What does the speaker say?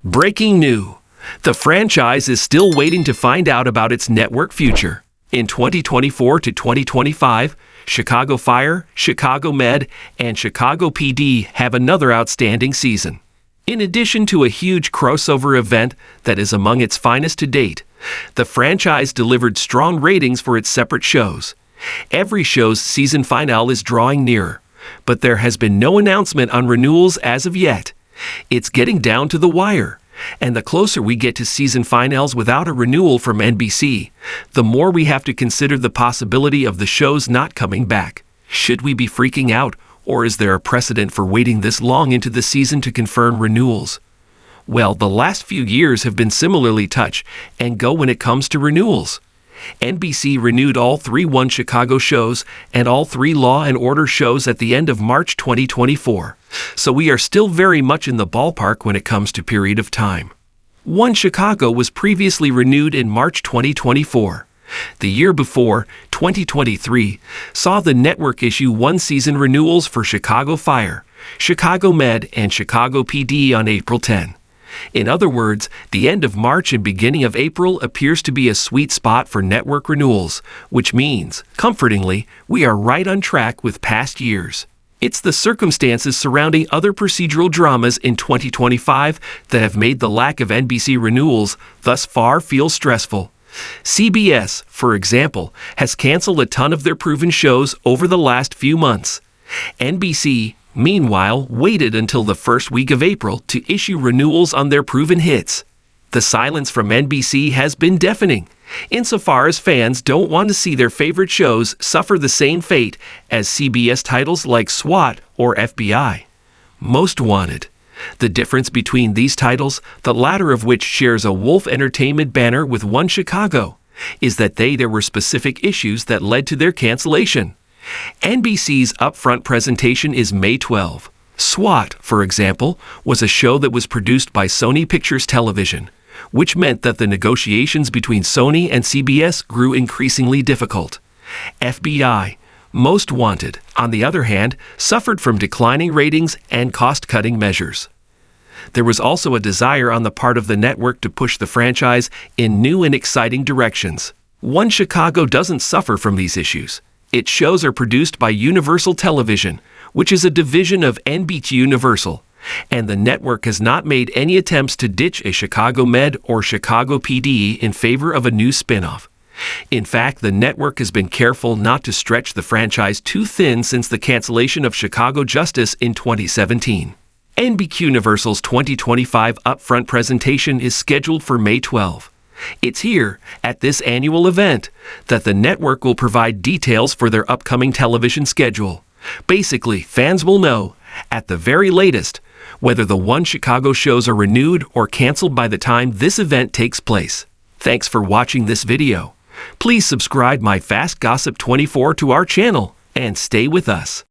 Breaking news. The franchise is still waiting to find out about its network future. In 2024 to 2025, Chicago Fire, Chicago Med, and Chicago PD have another outstanding season. In addition to a huge crossover event that is among its finest to date, the franchise delivered strong ratings for its separate shows. Every show's season finale is drawing nearer, but there has been no announcement on renewals as of yet. It's getting down to the wire, and the closer we get to season finales without a renewal from NBC, the more we have to consider the possibility of the shows not coming back. Should we be freaking out, or is there a precedent for waiting this long into the season to confirm renewals? Well, the last few years have been similarly touch and go when it comes to renewals. NBC renewed all 3 One Chicago shows and all 3 Law & Order shows at the end of March 2024, so we are still very much in the ballpark when it comes to period of time. One Chicago was previously renewed in March 2024. The year before, 2023, saw the network issue 1 season renewals for Chicago Fire, Chicago Med, and Chicago PD on April 10. In other words, the end of March and beginning of April appears to be a sweet spot for network renewals, which means, comfortingly, we are right on track with past years. It's the circumstances surrounding other procedural dramas in 2025 that have made the lack of NBC renewals thus far feel stressful. CBS, for example, has canceled a ton of their proven shows over the last few months. NBC, meanwhile, waited until the first week of April to issue renewals on their proven hits. The silence from NBC has been deafening, insofar as fans don't want to see their favorite shows suffer the same fate as CBS titles like SWAT or FBI. Most Wanted. The difference between these titles, the latter of which shares a Wolf Entertainment banner with One Chicago, is that there were specific issues that led to their cancellation. NBC's upfront presentation is May 12. SWAT, for example, was a show that was produced by Sony Pictures Television, which meant that the negotiations between Sony and CBS grew increasingly difficult. FBI, Most Wanted, on the other hand, suffered from declining ratings and cost-cutting measures. There was also a desire on the part of the network to push the franchise in new and exciting directions. One Chicago doesn't suffer from these issues. Its shows are produced by Universal Television, which is a division of NBC Universal, and the network has not made any attempts to ditch a Chicago Med or Chicago PD in favor of a new spin-off. In fact, the network has been careful not to stretch the franchise too thin since the cancellation of Chicago Justice in 2017. NBC Universal's 2025 upfront presentation is scheduled for May 12. It's here, at this annual event, that the network will provide details for their upcoming television schedule. Basically, fans will know, at the very latest, whether the One Chicago shows are renewed or canceled by the time this event takes place. Thanks for watching this video. Please subscribe my Fast Gossip 24 to our channel and stay with us.